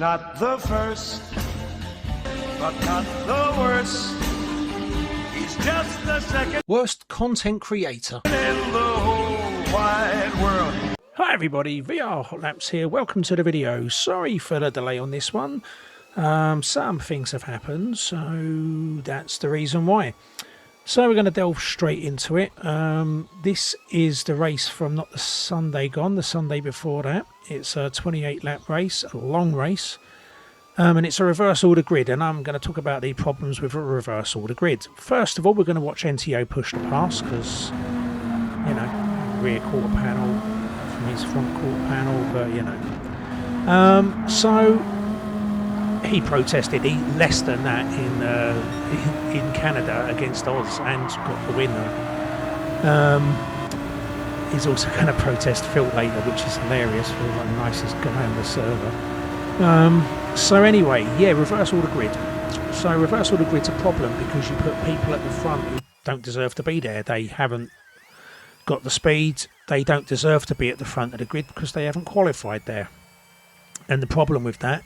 not the first, but not the worst. He's just the second worst content creator in the whole wide world. Hi everybody, VR Hot Laps here. Welcome to the video. Sorry for the delay on this one. Some things have happened, so that's the reason why. So we're going to delve straight into it. This is the race from not the Sunday gone, the Sunday before that. It's a 28 lap race, a long race. And it's a reverse order grid, and I'm going to talk about the problems with a reverse order grid. First of all, we're going to watch NTO push the pass because, you know, rear quarter panel from his front quarter panel, but you know. So he protested less than that in Canada against Oz and got the winner. He's also going to protest Phil later, which is hilarious. Phil's like the nicest guy on the server. So anyway, yeah, reverse order grid. So reverse order grid's a problem because you put people at the front who don't deserve to be there. They haven't got the speed. They don't deserve to be at the front of the grid because they haven't qualified there. And the problem with that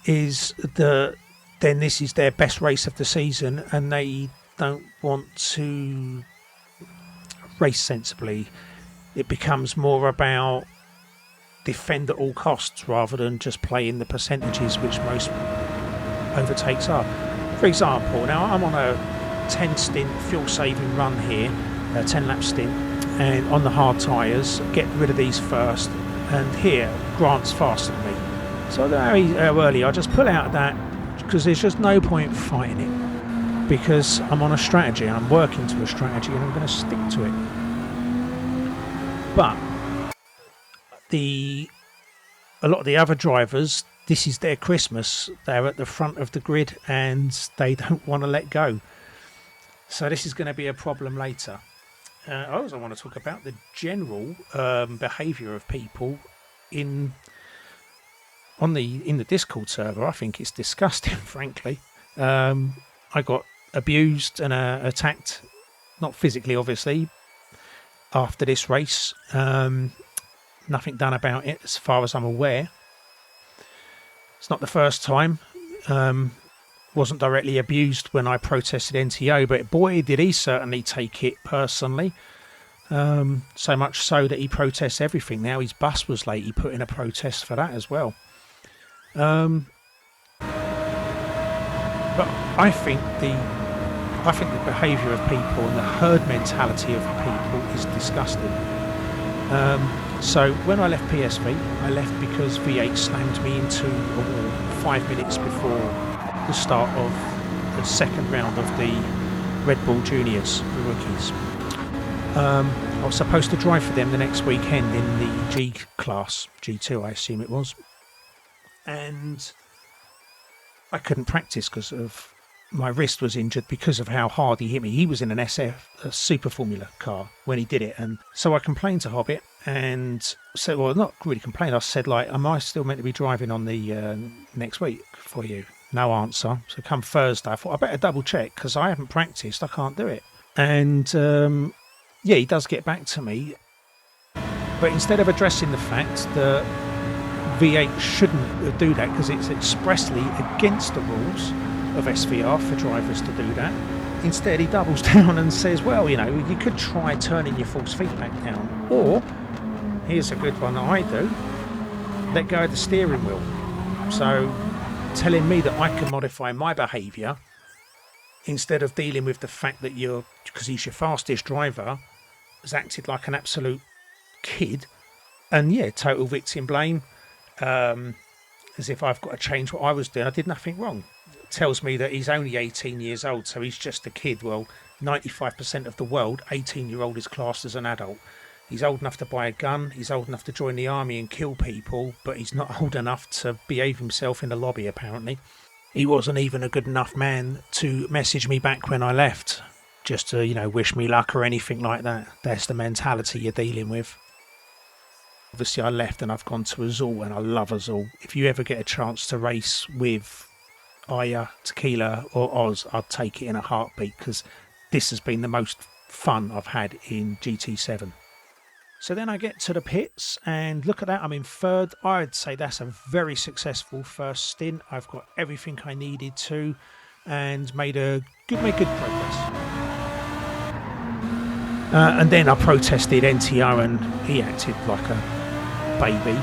is then this is their best race of the season and they don't want to race sensibly. It becomes more about defend at all costs rather than just play in the percentages which most overtakes are. For example, now I'm on a 10 stint fuel saving run here, a 10 lap stint, and on the hard tyres, get rid of these first, and here Grant's faster than me. So how early I just pull out of that because there's just no point fighting it because I'm on a strategy, I'm working to a strategy and I'm going to stick to it. But a lot of the other drivers, this is their Christmas. They're at the front of the grid and they don't want to let go. So this is going to be a problem later. I also want to talk about the general behaviour of people in the Discord server. I think it's disgusting, frankly. I got abused and attacked, not physically, obviously, after this race. Nothing done about it as far as I'm aware. It's not the first time. Wasn't directly abused when I protested NTO, but boy did he certainly take it personally. So much so that he protests everything. Now his bus was late, he put in a protest for that as well. But I think the behaviour of people and the herd mentality of people is disgusting. So when I left PSV, I left because V8 slammed me into a wall 5 minutes before the start of the second round of the Red Bull Juniors, the rookies. I was supposed to drive for them the next weekend in the G class, G2 I assume it was. And I couldn't practice because of my wrist was injured because of how hard he hit me. He was in an SF, a Super Formula car when he did it. And so I complained to Hobbit and said, well, not really complained. I said, like, am I still meant to be driving on the next week for you? No answer. So come Thursday, I thought I better double check because I haven't practiced. I can't do it. And yeah, he does get back to me. But instead of addressing the fact that V8 shouldn't do that because it's expressly against the rules of SVR for drivers to do that, instead he doubles down and says, well, you know, you could try turning your false feedback down, or here's a good one that I do, let go of the steering wheel. So telling me that I can modify my behaviour instead of dealing with the fact that because he's your fastest driver, has acted like an absolute kid, and yeah, total victim blame, as if I've got to change what I was doing. I did nothing wrong. It tells me that he's only 18 years old, so he's just a kid. Well, 95% of the world, 18-year-old is classed as an adult. He's old enough to buy a gun, he's old enough to join the army and kill people, but he's not old enough to behave himself in the lobby, apparently. He wasn't even a good enough man to message me back when I left, just to, you know, wish me luck or anything like that. That's the mentality you're dealing with. Obviously, I left and I've gone to Azul, and I love Azul. If you ever get a chance to race with Aya, Tequila or Oz, I'd take it in a heartbeat because this has been the most fun I've had in GT7. So then I get to the pits and look at that, I'm in third. I'd say that's a very successful first stint. I've got everything I needed to and made good progress. And then I protested NTO and he acted like a baby,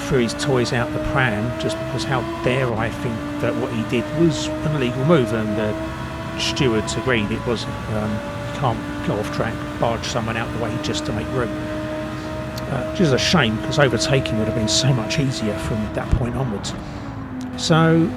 threw his toys out the pram just because how dare I think that what he did was an illegal move, and the stewards agreed it wasn't. You can't go off track, barge someone out the way just to make room. Which is a shame because overtaking would have been so much easier from that point onwards. So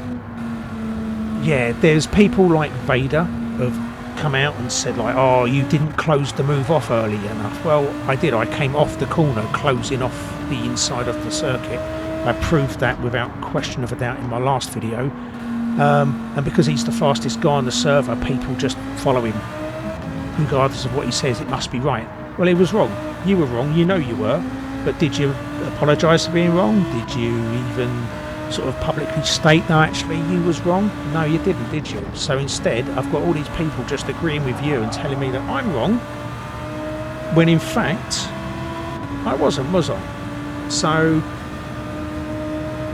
yeah, there's people like Vader have come out and said like, oh, you didn't close the move off early enough. Well, I did. I came off the corner closing off the inside of the circuit. I proved that without question of a doubt in my last video. And because he's the fastest guy on the server, people just follow him regardless of what he says. It must be right. Well, he was wrong. You were wrong, you know you were, but did you apologise for being wrong? Did you even sort of publicly state, no, actually you was wrong? No, you didn't, did you? So instead, I've got all these people just agreeing with you and telling me that I'm wrong, when in fact, I wasn't, was I? So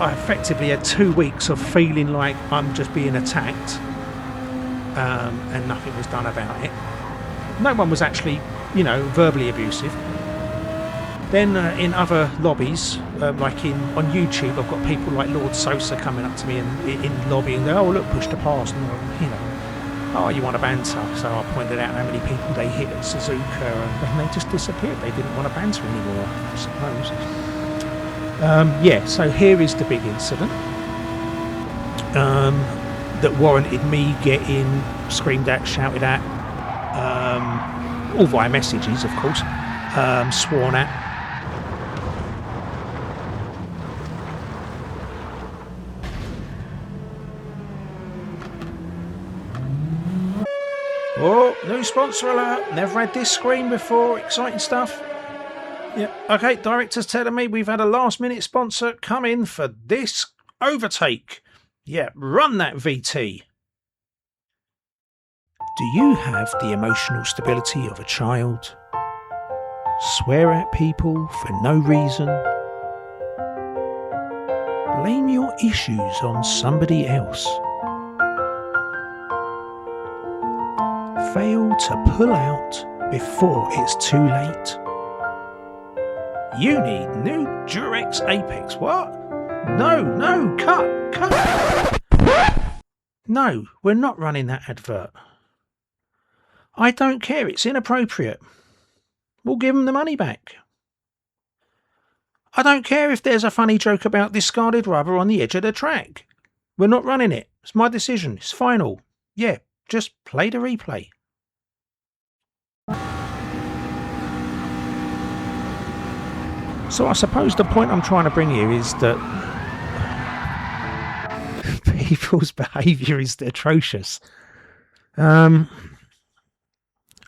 I effectively had 2 weeks of feeling like I'm just being attacked, and nothing was done about it. No one was actually, you know, verbally abusive. Then in other lobbies, like on YouTube, I've got people like Lord Sosa coming up to me and in lobby and go, oh look, push the pass, and you know, oh, you want to banter. So I pointed out how many people they hit at Suzuka, and they just disappeared. They didn't want to banter anymore, I suppose. Yeah, so here is the big incident that warranted me getting screamed at, shouted at, all via messages, of course, sworn at. Oh, new sponsor alert. Never had this screen before. Exciting stuff. Yeah. Okay, director's telling me we've had a last minute sponsor come in for this overtake. Yeah, run that VT. Do you have the emotional stability of a child? Swear at people for no reason? Blame your issues on somebody else? Fail to pull out before it's too late? You need new Durex Apex. What? No, cut. No, we're not running that advert. I don't care, it's inappropriate. We'll give them the money back. I don't care if there's a funny joke about discarded rubber on the edge of the track. We're not running it. It's my decision. It's final. Yeah, just play the replay. So I suppose the point I'm trying to bring here is that people's behaviour is atrocious. I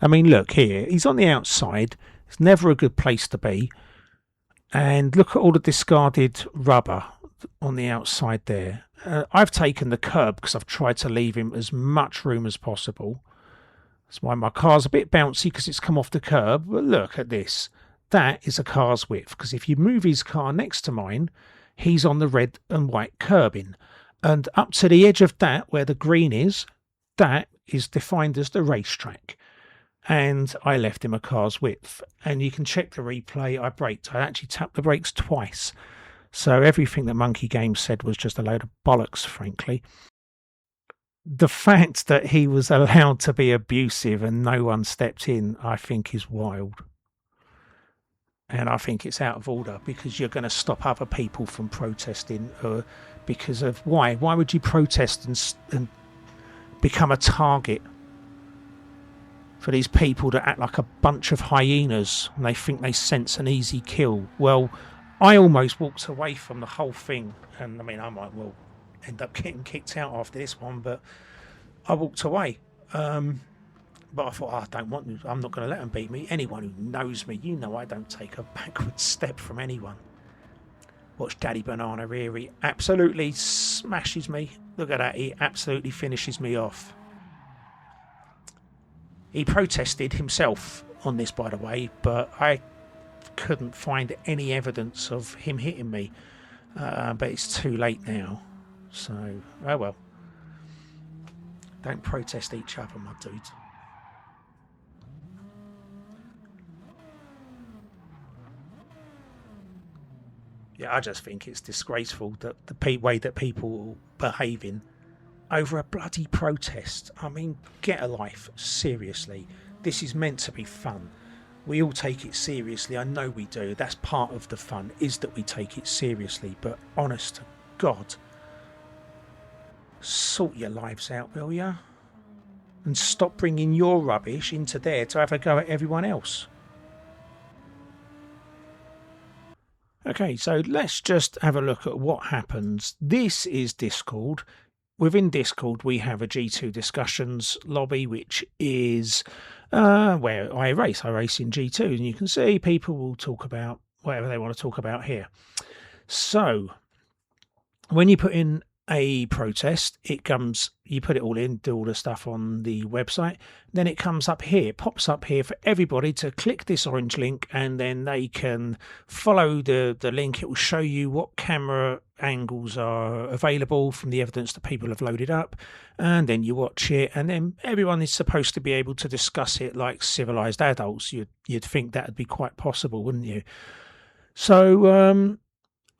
mean, look here. He's on the outside. It's never a good place to be. And look at all the discarded rubber on the outside there. I've taken the curb because I've tried to leave him as much room as possible. That's why my car's a bit bouncy because it's come off the curb. But look at this. That is a car's width, because if you move his car next to mine, he's on the red and white curbing. And up to the edge of that, where the green is, that is defined as the racetrack. And I left him a car's width. And you can check the replay. I braked. I actually tapped the brakes twice. So everything that Monkey Games said was just a load of bollocks, frankly. The fact that he was allowed to be abusive and no one stepped in, I think is wild. And I think it's out of order, because you're going to stop other people from protesting because of why? Why would you protest and become a target for these people that act like a bunch of hyenas and they think they sense an easy kill? Well, I almost walked away from the whole thing, and I mean, I might well end up getting kicked out after this one, but I walked away. But I thought, I'm not going to let them beat me. Anyone who knows me, you know I don't take a backward step from anyone. Watch Daddy Banana here. He absolutely smashes me. Look at that. He absolutely finishes me off. He protested himself on this, by the way, but I couldn't find any evidence of him hitting me. But it's too late now. So, oh well. Don't protest each other, my dudes. Yeah, I just think it's disgraceful that the way that people are behaving over a bloody protest. I mean, get a life, seriously. This is meant to be fun. We all take it seriously. I know we do. That's part of the fun, is that we take it seriously. But honest to God, sort your lives out, will ya? And stop bringing your rubbish into there to have a go at everyone else. Okay, so let's just have a look at what happens. This is Discord. Within Discord, we have a G2 discussions lobby, which is where I race. I race in G2, and you can see people will talk about whatever they want to talk about here. So when you put in a protest, it comes, you put it all in, do all the stuff on the website, then it comes up here, it pops up here for everybody to click this orange link, and then they can follow the link. It will show you what camera angles are available from the evidence that people have loaded up, and then you watch it, and then everyone is supposed to be able to discuss it like civilized adults. You'd think that would be quite possible, wouldn't you? So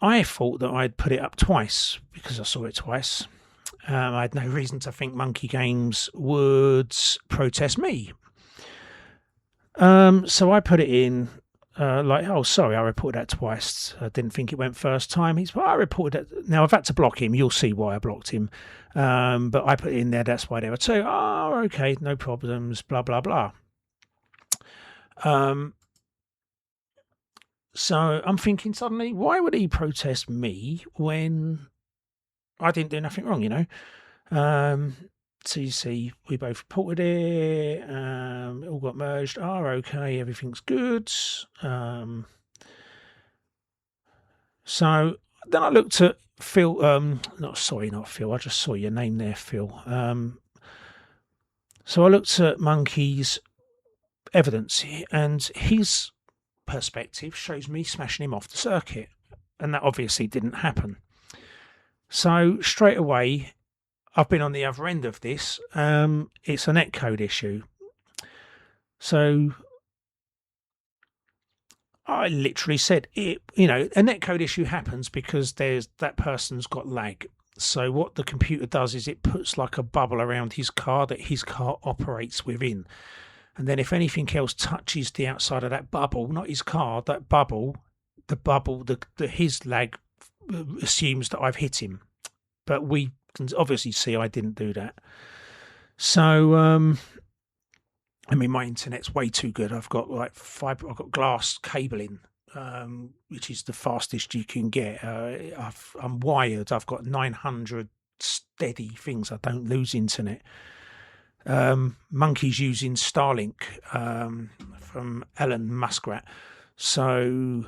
I thought that I'd put it up twice because I saw it twice. I had no reason to think Monkey Games would protest me. So I put it in like, oh, sorry, I reported that twice. I didn't think it went first time. I reported it. Now, I've had to block him. You'll see why I blocked him. But I put it in there. That's why there were two. Oh, okay, no problems, blah, blah, blah. So I'm thinking suddenly, why would he protest me when I didn't do nothing wrong, you know? So you see, we both reported it, it all got merged. Oh, okay, everything's good. So then I looked at Phil, not Phil, I just saw your name there, Phil. So I looked at Monkey's evidence, and his perspective shows me smashing him off the circuit, and that obviously didn't happen. So straight away, I've been on the other end of this. It's a netcode issue. So I literally said, a netcode issue happens because that person's got lag. So what the computer does is it puts like a bubble around his car that his car operates within. And then if anything else touches the outside of that bubble, not his car, that bubble, his lag assumes that I've hit him. But we can obviously see I didn't do that. So, my internet's way too good. I've got I've got glass cabling, which is the fastest you can get. I'm wired. I've got 900 steady things. I don't lose internet. Monkey's using Starlink from Elon Muskrat. So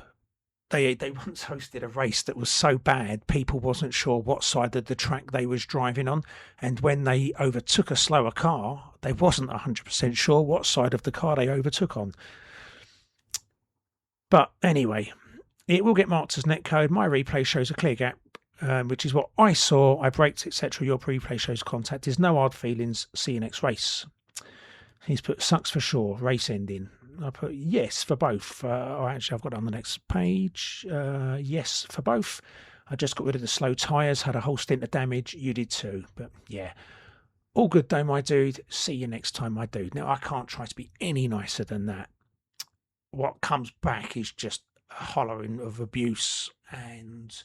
they once hosted a race that was so bad people wasn't sure what side of the track they was driving on, and when they overtook a slower car, they wasn't 100% sure what side of the car they overtook on. But anyway, it will get marked as netcode. My replay shows a clear gap, which is what I saw. I braked, etc. Your replay shows contact. There's no hard feelings. See you next race. He's put sucks for sure. Race ending. I put yes for both. Actually, I've got it on the next page. Yes for both. I just got rid of the slow tyres. Had a whole stint of damage. You did too. But yeah, all good though, my dude. See you next time, my dude. Now I can't try to be any nicer than that. What comes back is just a hollowing of abuse and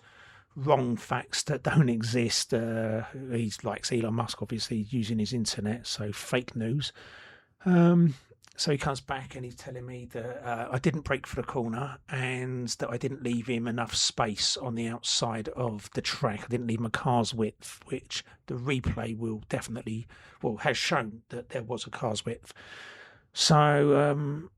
wrong facts that don't exist. He's like Elon Musk, obviously, using his internet, so fake news. So he comes back and he's telling me that I didn't brake for the corner and that I didn't leave him enough space on the outside of the track. I didn't leave my car's width, which the replay has shown that there was a car's width. So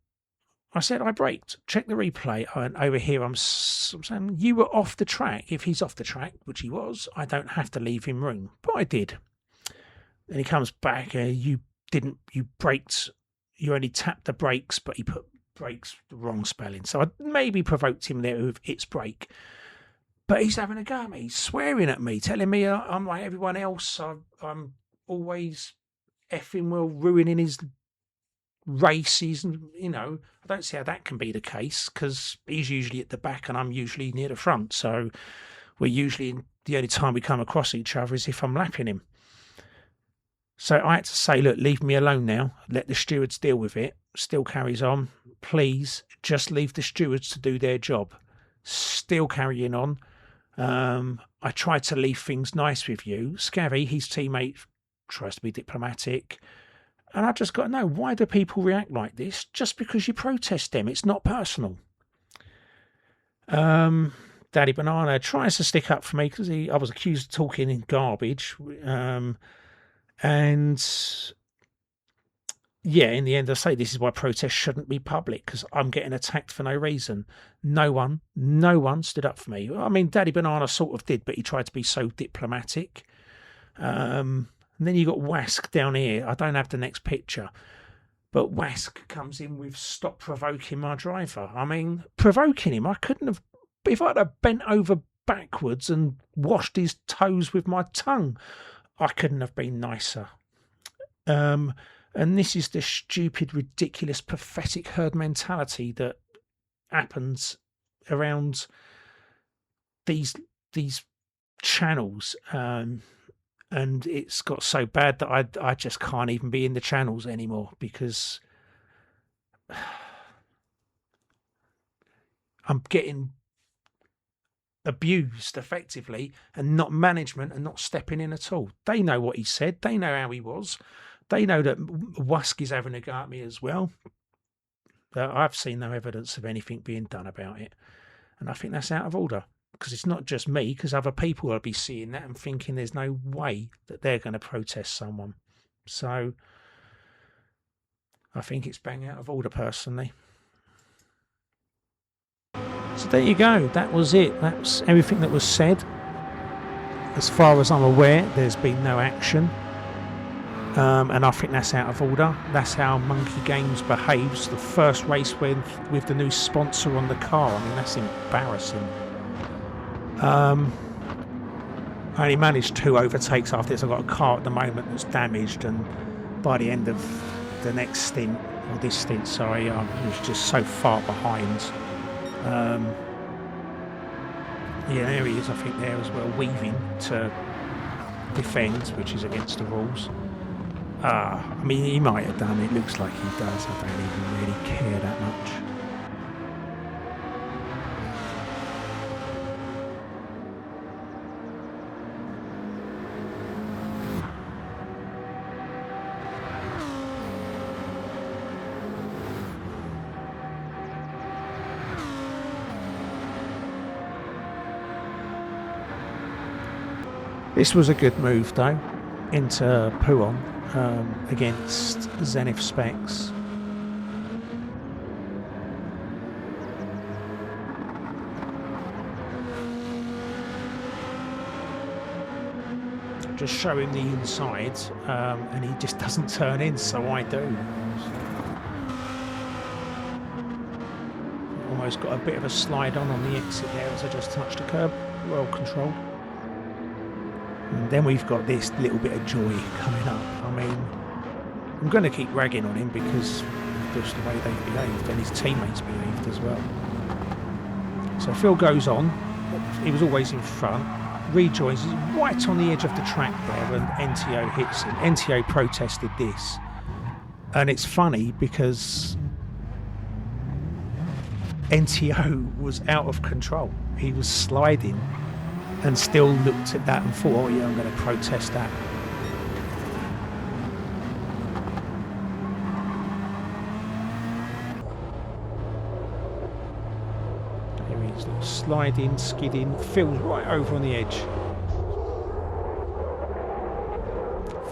I said I braked. Check the replay. And over here, I'm saying you were off the track. If he's off the track, which he was, I don't have to leave him room. But I did. Then he comes back. You braked. You only tapped the brakes, but he put break's the wrong spelling. So I maybe provoked him there with it's break. But he's having a go at me. He's swearing at me, telling me I'm like everyone else. I'm always effing well, ruining his races. And, you know, I don't see how that can be the case because he's usually at the back and I'm usually near the front. So we're usually, the only time we come across each other is if I'm lapping him. So I had to say, look, leave me alone now. Let the stewards deal with it. Still carries on. Please just leave the stewards to do their job. Still carrying on. I tried to leave things nice with you. Scavvy, his teammate, tries to be diplomatic. And I just got to know, why do people react like this? Just because you protest them. It's not personal. Daddy Banana tries to stick up for me because I was accused of talking in garbage. And yeah, in the end, I say this is why protests shouldn't be public because I'm getting attacked for no reason. No one stood up for me. I mean, Daddy Banana sort of did, but he tried to be so diplomatic. And then you got Wask down here. I don't have the next picture, but Wask comes in with stop provoking my driver. I mean, provoking him. I couldn't have, if I'd have bent over backwards and washed his toes with my tongue, I couldn't have been nicer. And this is the stupid, ridiculous, pathetic herd mentality that happens around these channels. And it's got so bad that I just can't even be in the channels anymore because I'm getting abused effectively, and not management and not stepping in at all. They know what he said. They know how he was. They know that Wask is having a go at me as well. I've seen no evidence of anything being done about it. And I think that's out of order because it's not just me, because other people will be seeing that and thinking there's no way that they're going to protest someone. So I think it's bang out of order personally. So there you go. That was it. That's everything that was said. As far as I'm aware, there's been no action. And I think that's out of order. That's how Monkey Games behaves. The first race with the new sponsor on the car. I mean, that's embarrassing. I only managed 2 overtakes after this. I've got a car at the moment that's damaged, and by the end of the next stint, or this stint, sorry, I was just so far behind. Yeah, there he is, I think, there as well, weaving to defend, which is against the rules. I mean, he might have done it. Looks like he does. I don't even really care that much. This was a good move though, into Puon against Zenith Specs. Just show him the inside and he just doesn't turn in, so I do. Almost got a bit of a slide on the exit there as I just touched the curb. Well controlled. And then we've got this little bit of joy coming up. I mean, I'm going to keep ragging on him because just the way they've behaved and his teammates behaved as well. So Phil goes on. He was always in front. Rejoins. He's right on the edge of the track there and NTO hits him. NTO protested this. And it's funny because NTO was out of control. He was sliding and still looked at that and thought, oh yeah, I'm going to protest that. There he is, sliding, skidding. Phil's right over on the edge.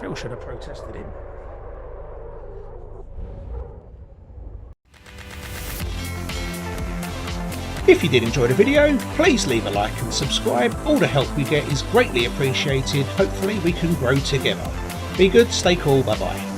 Phil should have protested him. If you did enjoy the video, please leave a like and subscribe. All the help we get is greatly appreciated. Hopefully we can grow together. Be good, stay cool, bye bye.